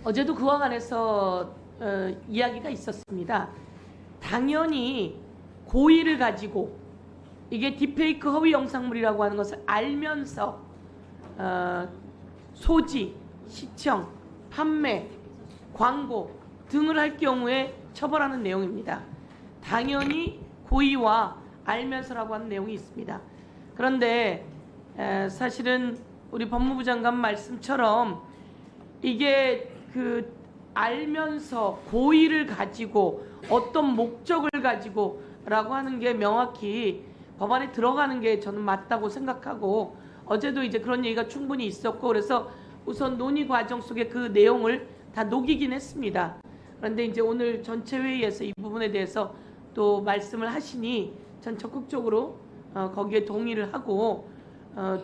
어제도 그와 관해서 이야기가 있었습니다. 당연히 고의를 가지고 이게 딥페이크 허위 영상물이라고 하는 것을 알면서 소지, 시청, 판매, 광고 등을 할 경우에 처벌하는 내용입니다. 당연히 고의와 알면서라고 하는 내용이 있습니다. 그런데 사실은 우리 법무부 장관 말씀처럼 이게 알면서 고의를 가지고 어떤 목적을 가지고 라고 하는 게 명확히 법안에 들어가는 게 저는 맞다고 생각하고, 어제도 이제 그런 얘기가 충분히 있었고, 그래서 우선 논의 과정 속에 그 내용을 다 녹이긴 했습니다. 그런데 이제 오늘 전체 회의에서 이 부분에 대해서 또 말씀을 하시니 전 적극적으로 거기에 동의를 하고,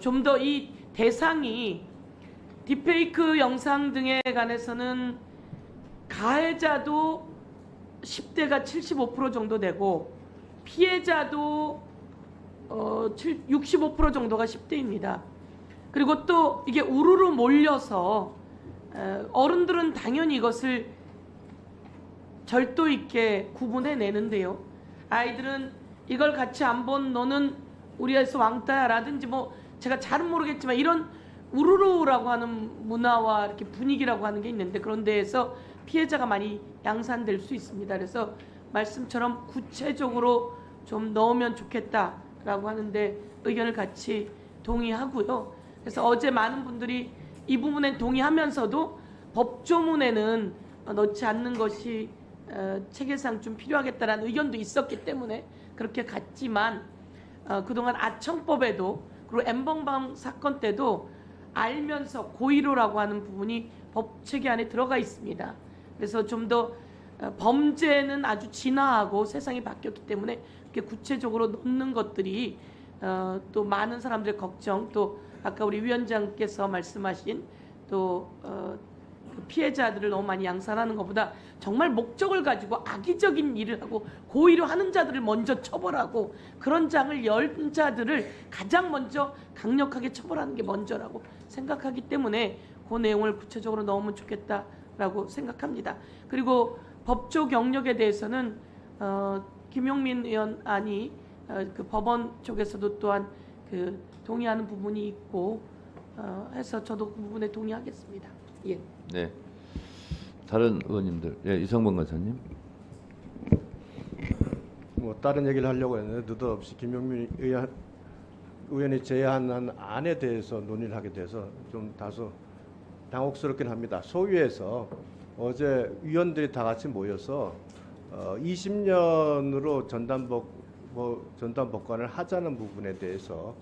좀 더 이 대상이 딥페이크 영상 등에 관해서는 가해자도 10대가 75% 정도 되고 피해자도 65% 정도가 10대입니다. 그리고 또 이게 우르르 몰려서 어른들은 당연히 이것을 절도 있게 구분해내는데요. 아이들은 이걸 같이 안 본 너는 우리 아이서 왕따야 라든지 뭐 제가 잘은 모르겠지만 이런 우르르라고 하는 문화와 이렇게 분위기라고 하는 게 있는데, 그런 데에서 피해자가 많이 양산될 수 있습니다. 그래서 말씀처럼 구체적으로 좀 넣으면 좋겠다라고 하는데 의견을 같이 동의하고요. 그래서 어제 많은 분들이 이 부분에 동의하면서도 법조문에는 넣지 않는 것이 체계상 좀 필요하겠다라는 의견도 있었기 때문에 그렇게 갔지만, 그동안 아청법에도 그리고 엠번방 사건 때도 알면서 고의로라고 하는 부분이 법 체계 안에 들어가 있습니다. 그래서 좀 더 범죄는 아주 진화하고 세상이 바뀌었기 때문에 그렇게 구체적으로 넣는 것들이 또 많은 사람들의 걱정, 또 아까 우리 위원장께서 말씀하신 또 피해자들을 너무 많이 양산하는 것보다 정말 목적을 가지고 악의적인 일을 하고 고의로 하는 자들을 먼저 처벌하고 그런 장을 연 자들을 가장 먼저 강력하게 처벌하는 게 먼저라고 생각하기 때문에 그 내용을 구체적으로 넣으면 좋겠다라고 생각합니다. 그리고 법조 경력에 대해서는 김용민 의원안이 그 법원 쪽에서도 또한 동의하는 부분이 있고 해서 저도 그 부분에 동의하겠습니다. 예. 네. 다른 의원님들, 예, 이성범 간사님. 뭐 다른 얘기를 하려고 했는데 느닷없이 김용민 의원이 제안한 안에 대해서 논의를 하게 돼서 좀 다소 당혹스럽긴 합니다. 소위에서 어제 위원들이 다 같이 모여서 20년으로 전담법관을 하자는 부분에 대해서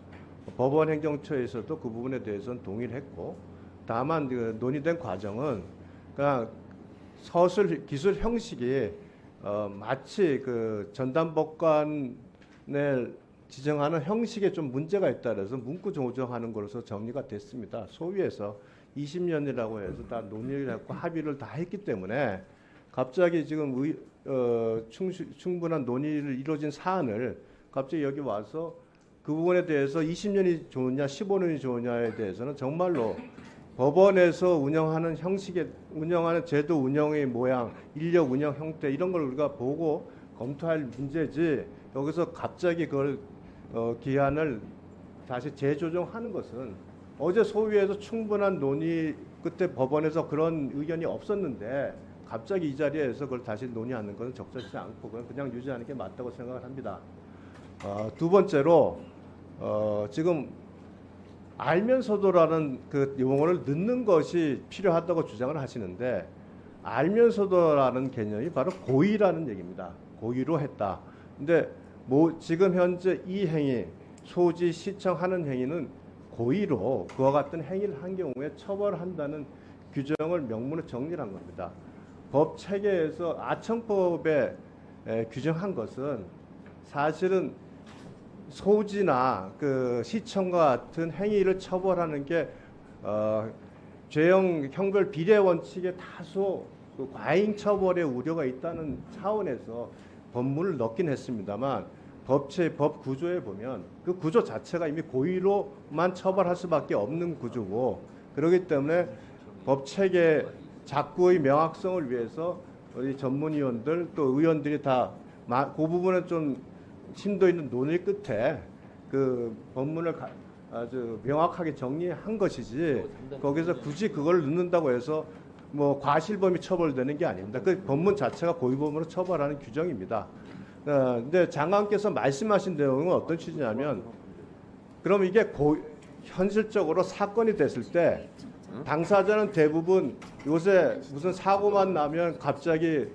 법원 행정처에서도 그 부분에 대해서는 동의를 했고, 다만 그 논의된 과정은 그냥 서술 기술 형식이 마치 그 전담법관을 지정하는 형식에 좀 문제가 있다 그래서 문구 조정하는 것으로 정리가 됐습니다. 소위에서 20년이라고 해서 다 논의를 했고 합의를 다 했기 때문에 갑자기 지금 충분한 논의를 이루어진 사안을 갑자기 여기 와서 그 부분에 대해서 20년이 좋으냐 15년이 좋으냐에 대해서는 정말로 법원에서 운영하는 형식에 운영하는 제도 운영의 모양, 인력 운영 형태 이런 걸 우리가 보고 검토할 문제지, 여기서 갑자기 그걸 기한을 다시 재조정하는 것은 어제 소위에서 충분한 논의 끝에 법원에서 그런 의견이 없었는데 갑자기 이 자리에서 그걸 다시 논의하는 것은 적절치 않고 그냥 유지하는 게 맞다고 생각을 합니다. 두 번째로 지금 알면서도라는 그 용어를 넣는 것이 필요하다고 주장을 하시는데, 알면서도라는 개념이 바로 고의라는 얘기입니다. 고의로 했다. 근데 뭐 지금 현재 이 행위, 소지, 시청하는 행위는 고의로 그와 같은 행위를 한 경우에 처벌한다는 규정을 명문으로 정리한 겁니다. 법 체계에서 아청법에 규정한 것은 사실은 소지나 그 시청과 같은 행위를 처벌하는 게 죄형 형벌 비례 원칙에 다소 그 과잉 처벌의 우려가 있다는 차원에서 법문을 넣긴 했습니다만, 법 구조에 보면 그 구조 자체가 이미 고의로만 처벌할 수밖에 없는 구조고, 그렇기 때문에 법 체계 작구의 명확성을 위해서 우리 전문위원들 또 의원들이 다 그 부분에 좀 심도 있는 논의 끝에 그 법문을 아주 명확하게 정리한 것이지 거기서 굳이 그걸 넣는다고 해서 뭐 과실범이 처벌되는 게 아닙니다. 그 법문 자체가 고의범으로 처벌하는 규정입니다. 근데 장관께서 말씀하신 내용은 어떤 취지냐면 그럼 이게 현실적으로 사건이 됐을 때 당사자는 대부분 요새 무슨 사고만 나면 갑자기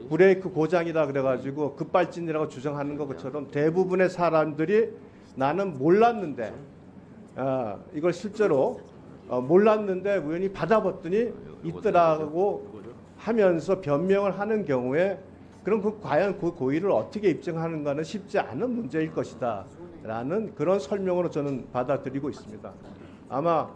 브레이크 고장이다 그래가지고 급발진이라고 주장하는 것처럼 대부분의 사람들이 나는 몰랐는데 이걸 실제로 몰랐는데 우연히 받아봤더니 있더라고 하면서 변명을 하는 경우에 그럼 과연 그 고의를 어떻게 입증하는가는 쉽지 않은 문제일 것이다 라는 그런 설명으로 저는 받아들이고 있습니다. 아마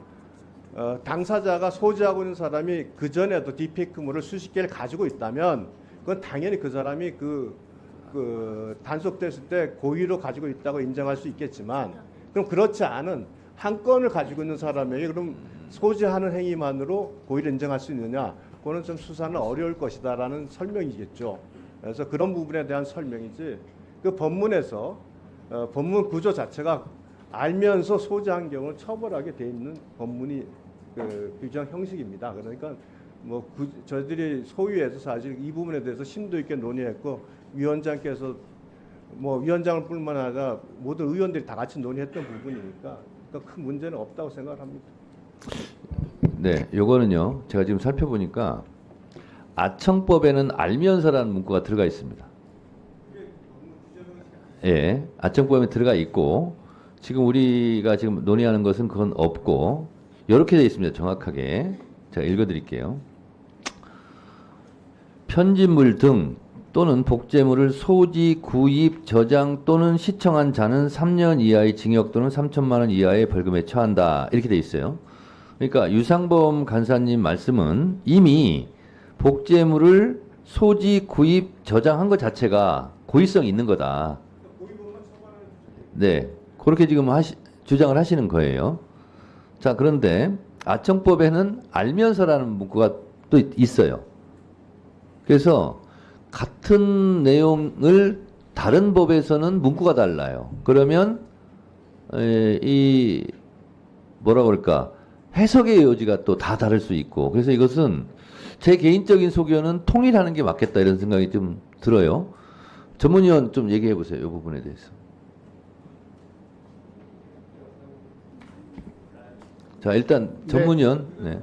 당사자가 소지하고 있는 사람이 그 전에도 디페이크물을 수십 개를 가지고 있다면 그건 당연히 그 사람이 그 단속됐을 때 고의로 가지고 있다고 인정할 수 있겠지만 그럼 그렇지 않은 한 건을 가지고 있는 사람에게 그럼 소지하는 행위만으로 고의를 인정할 수 있느냐? 그거는 좀 수사는 어려울 것이다라는 설명이겠죠. 그래서 그런 부분에 대한 설명이지 그 법문에서 법문 구조 자체가 알면서 소지한 경우를 처벌하게 돼 있는 법문이 그 규정 형식입니다. 그러니까 뭐 저희들이 소위에서 사실 이 부분에 대해서 심도 있게 논의했고 위원장께서 뭐 위원장을 뿐만 아니라 모든 의원들이 다 같이 논의했던 부분이니까 그러니까 큰 문제는 없다고 생각합니다. 네, 요거는요. 제가 지금 살펴보니까 아청법에는 알면서라는 문구가 들어가 있습니다. 예, 아청법에 들어가 있고 지금 우리가 지금 논의하는 것은 그건 없고 이렇게 되어 있습니다. 정확하게 제가 읽어드릴게요. 편집물 등 또는 복제물을 소지, 구입, 저장 또는 시청한 자는 3년 이하의 징역 또는 3천만 원 이하의 벌금에 처한다. 이렇게 돼 있어요. 그러니까 유상범 간사님 말씀은 이미 복제물을 소지, 구입, 저장한 것 자체가 고의성이 있는 거다. 네, 그렇게 지금 주장을 하시는 거예요. 자, 그런데 아청법에는 알면서라는 문구가 또 있어요. 그래서 같은 내용을 다른 법에서는 문구가 달라요. 그러면 이 뭐라고 그럴까 해석의 여지가 또 다 다를 수 있고 그래서 이것은 제 개인적인 소견은 통일하는 게 맞겠다 이런 생각이 좀 들어요. 전문위원 좀 얘기해 보세요. 이 부분에 대해서. 자, 일단 전문위원 네.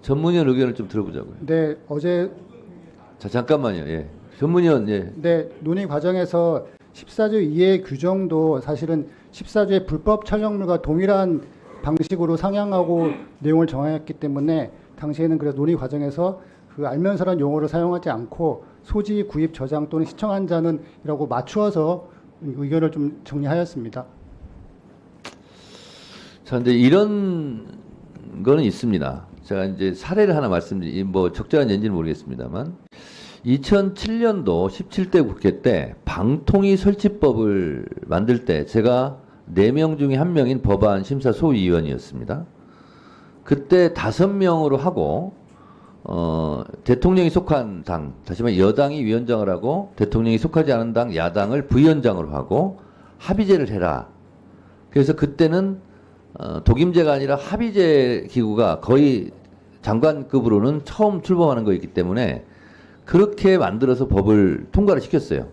전문위원 의견을 좀 들어보자고요. 네, 어제 자, 잠깐만요. 예. 전문위원 예. 네, 논의 과정에서 14조 2의 규정도 사실은 14조의 불법 촬영물과 동일한 방식으로 상향하고 내용을 정하였기 때문에 당시에는 그래서 논의 과정에서 그 알면서란 용어를 사용하지 않고 소지, 구입, 저장 또는 시청한 자는이라고 맞추어서 의견을 좀 정리하였습니다. 자, 근데 이런 거는 있습니다. 제가 이제 사례를 하나 뭐 적절한 예인지는 모르겠습니다만 2007년도 17대 국회 때 방통위 설치법을 만들 때 제가 4명 중에 1명인 법안 심사 소위원이었습니다. 그때 5명으로 하고 대통령이 속한 당, 다시 말해 여당이 위원장을 하고 대통령이 속하지 않은 당 야당을 부위원장으로 하고 합의제를 해라. 그래서 그때는 독임제가 아니라 합의제 기구가 거의 장관급으로는 처음 출범하는 거였기 때문에 그렇게 만들어서 법을 통과를 시켰어요.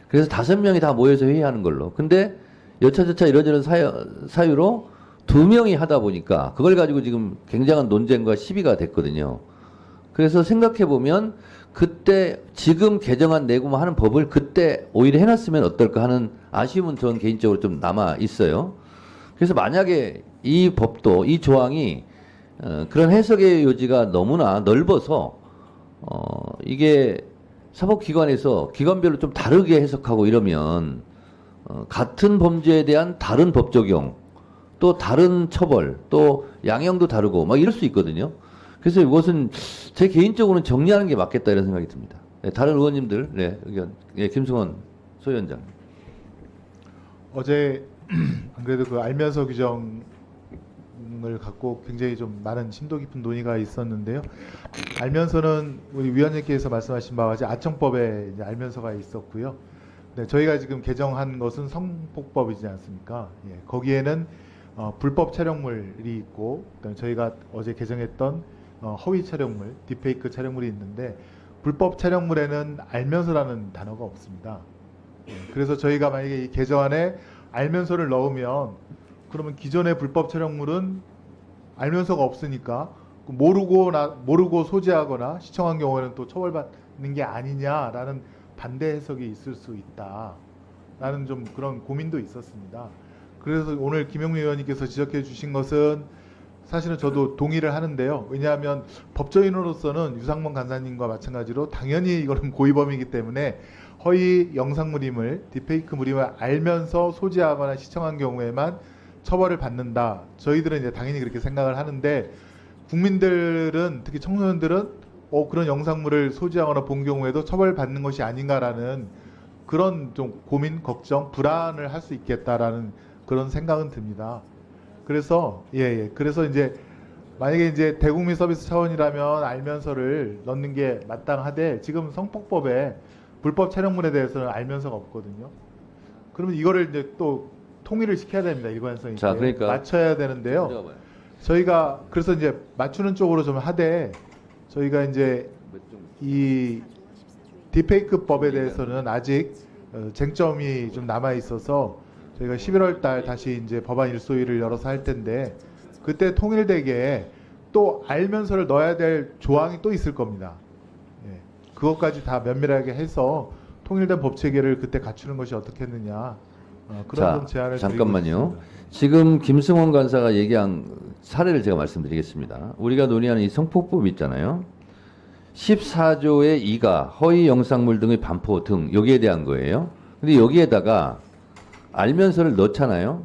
그래서 5명이 다 모여서 회의하는 걸로. 근데 여차저차 이런저런 사유로 2명이 하다 보니까 그걸 가지고 지금 굉장한 논쟁과 시비가 됐거든요. 그래서 생각해보면 그때 지금 개정안 내고만 하는 법을 그때 오히려 해놨으면 어떨까 하는 아쉬움은 전 개인적으로 좀 남아 있어요. 그래서 만약에 이 법도 이 조항이 그런 해석의 여지가 너무나 넓어서 이게 사법기관에서 기관별로 좀 다르게 해석하고 이러면 같은 범죄에 대한 다른 법 적용 또 다른 처벌 또 양형도 다르고 막 이럴 수 있거든요. 그래서 이것은 제 개인적으로는 정리하는 게 맞겠다 이런 생각이 듭니다. 네, 다른 의원님들 네, 의견. 네, 김승원 소위원장. 어제 안 그래도 그 알면서 규정이 내용을 갖고 굉장히 좀 많은 심도 깊은 논의가 있었는데요. 알면서는 우리 위원님께서 말씀하신 바와 같이 아청법에 이제 알면서가 있었고요. 네, 저희가 지금 개정한 것은 성폭법이지 않습니까? 예, 거기에는 불법 촬영물이 있고, 그다음에 저희가 어제 개정했던 허위 촬영물, 딥페이크 촬영물이 있는데 불법 촬영물에는 알면서라는 단어가 없습니다. 예, 그래서 저희가 만약에 이 개정안에 알면서를 넣으면 그러면 기존의 불법 촬영물은 알면서가 없으니까 모르고 소지하거나 시청한 경우에는 또 처벌받는 게 아니냐라는 반대 해석이 있을 수 있다라는 좀 그런 고민도 있었습니다. 그래서 오늘 김영미 의원님께서 지적해 주신 것은 사실은 저도 동의를 하는데요. 왜냐하면 법조인으로서는 유상범 간사님과 마찬가지로 당연히 이거는 고의범이기 때문에 허위 영상물임을 딥페이크물임을 알면서 소지하거나 시청한 경우에만 처벌을 받는다. 저희들은 이제 당연히 그렇게 생각을 하는데 국민들은 특히 청소년들은 그런 영상물을 소지하거나 본 경우에도 처벌받는 것이 아닌가라는 그런 좀 고민, 걱정, 불안을 할 수 있겠다라는 그런 생각은 듭니다. 그래서 그래서 이제 만약에 이제 대국민 서비스 차원이라면 알면서를 넣는 게 마땅하되 지금 성폭법에 불법 촬영물에 대해서는 알면서가 없거든요. 그러면 이거를 이제 또 통일을 시켜야 됩니다. 일관성 있게 자, 그러니까 맞춰야 되는데요. 저희가 그래서 이제 맞추는 쪽으로 좀 하되 저희가 이제 이 딥페이크법에 대해서는 아직 쟁점이 좀 남아 있어서 저희가 11월 달 다시 이제 법안 일소위를 열어서 할 텐데 그때 통일되게 또 알면서를 넣어야 될 조항이 또 있을 겁니다. 예. 그것까지 다 면밀하게 해서 통일된 법 체계를 그때 갖추는 것이 어떻겠느냐 그런 좀 제안을 잠깐만요. 드리고 있습니다. 지금 김승원 간사가 얘기한 사례를 제가 말씀드리겠습니다. 우리가 논의하는 이 성폭법 있잖아요. 14조의 2가 허위 영상물 등의 반포 등 여기에 대한 거예요. 근데 여기에다가 알면서를 넣잖아요.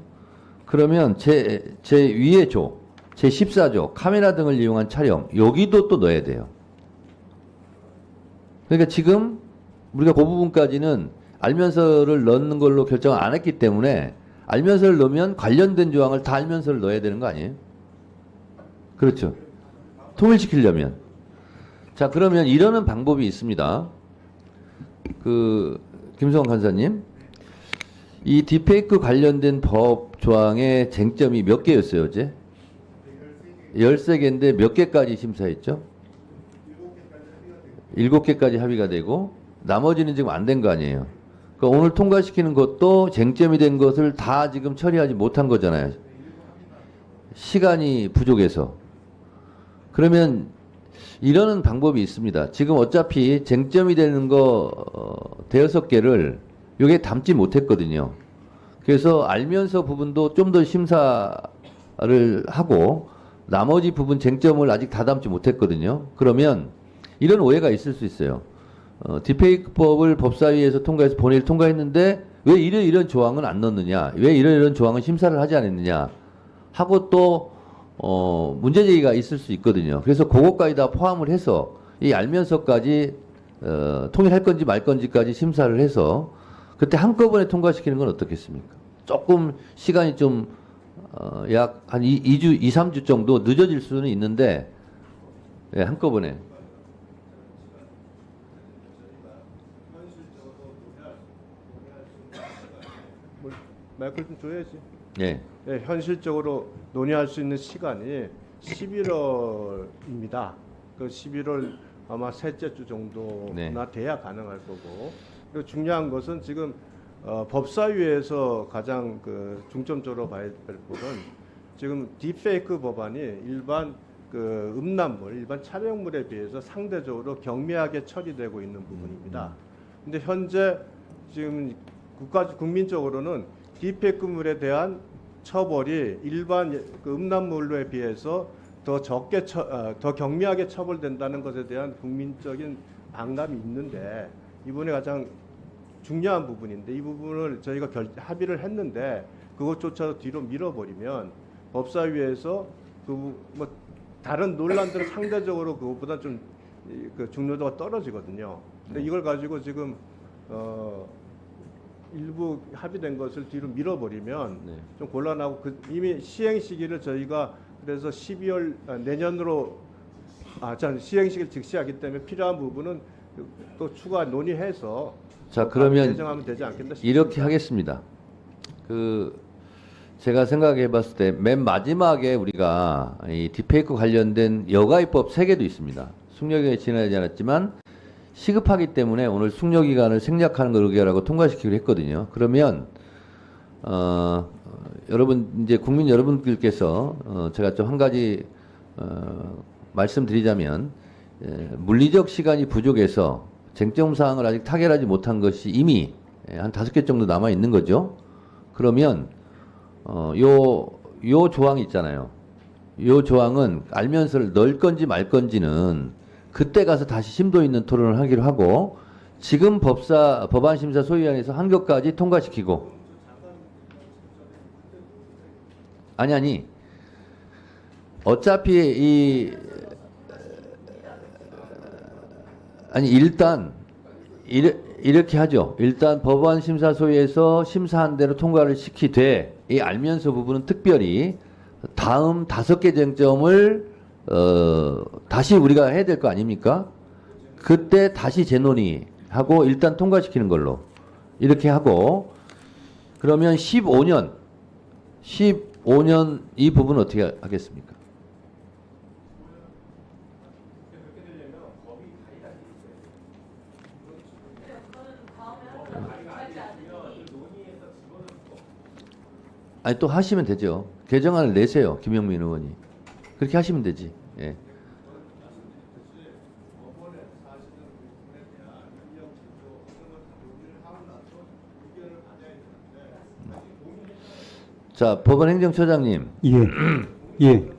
그러면 제 위에 조, 제 14조 카메라 등을 이용한 촬영 여기도 또 넣어야 돼요. 그러니까 지금 우리가 그 부분까지는 알면서를 넣는 걸로 결정을 안 했기 때문에 알면서를 넣으면 관련된 조항을 다 알면서를 넣어야 되는 거 아니에요? 그렇죠. 통일시키려면. 자, 그러면 이러는 방법이 있습니다. 김성원 간사님, 이 딥페이크 관련된 법 조항의 쟁점이 몇 개였어요, 어제? 13개인데 몇 개까지 심사했죠? 7개까지 합의가 되고 나머지는 지금 안 된 거 아니에요. 그러니까 오늘 통과시키는 것도 쟁점이 된 것을 다 지금 처리하지 못한 거잖아요. 시간이 부족해서. 그러면 이러는 방법이 있습니다. 지금 어차피 쟁점이 되는 거 5개를 여기에 담지 못했거든요. 그래서 알면서 부분도 좀 더 심사를 하고 나머지 부분 쟁점을 아직 다 담지 못했거든요. 그러면 이런 오해가 있을 수 있어요. 딥페이크법을 법사위에서 통과해서 본회의를 통과했는데 왜 이런 조항은 안 넣느냐, 왜 이런 조항은 심사를 하지 않았느냐 하고 또 문제 제기가 있을 수 있거든요. 그래서 그것까지 다 포함을 해서 이 알면서까지 통일할 건지 말 건지까지 심사를 해서 그때 한꺼번에 통과시키는 건 어떻겠습니까? 조금 시간이 좀 약 한 2주, 2, 3주 정도 늦어질 수는 있는데 한꺼번에. 마이크를 좀 줘야지. 예. 네, 현실적으로 논의할 수 있는 시간이 11월입니다. 그 11월 아마 셋째 주 정도나 네. 돼야 가능할 거고. 그리고 중요한 것은 지금 법사위에서 가장 중점적으로 봐야 될 부분은 지금 딥페이크 법안이 일반 음란물, 일반 촬영물에 비해서 상대적으로 경미하게 처리되고 있는 부분입니다. 근데 현재 지금 국민적으로는 딥페이크물에 대한 처벌이 일반 음란물에 비해서 더 경미하게 처벌된다는 것에 대한 국민적인 반감이 있는데 이번에 가장 중요한 부분인데 이 부분을 저희가 합의를 했는데 그것조차도 뒤로 밀어버리면 법사위에서 다른 논란들은 상대적으로 그것보다 좀 중요도가 떨어지거든요. 근데 이걸 가지고 지금 일부 합의된 것을 뒤로 밀어버리면 네. 좀 곤란하고 이미 시행 시기를 저희가 그래서 12월 내년으로 전 시행식을 즉시하기 때문에 필요한 부분은 또 추가 논의해서 자, 그러면 개정하면 되지 않겠나 싶습니다. 이렇게 하겠습니다. 제가 생각해 봤을 때 맨 마지막에 우리가 이 딥페이크 관련된 여가입법 3개도 있습니다. 숙려기간이 지나지 않았지만 시급하기 때문에 오늘 숙려기간을 생략하는 걸 의결하고 통과시키기로 했거든요. 그러면 여러분 이제 국민 여러분들께서 제가 좀 한 가지 말씀드리자면 물리적 시간이 부족해서 쟁점 사항을 아직 타결하지 못한 것이 이미 한 5개 정도 남아 있는 거죠. 그러면 요 조항이 있잖아요. 요 조항은 알면서를 넣을 건지 말 건지는 그때 가서 다시 심도 있는 토론을 하기로 하고 지금 법안심사 소위원회에서 한 것까지 통과시키고 아니 어차피 일단 이렇게 하죠. 일단 법안심사소위에서 심사한 대로 통과를 시키되 이 알면서 부분은 특별히 다음 5개 쟁점을 다시 우리가 해야 될 거 아닙니까? 그때 다시 재논의하고 일단 통과시키는 걸로 이렇게 하고 그러면 15년 이 부분 어떻게 하겠습니까? 아니 또 하시면 되죠. 개정안을 내세요. 김영민 의원이. 그렇게 하시면 되지. 예. 자, 법원행정처장님. 예. 예.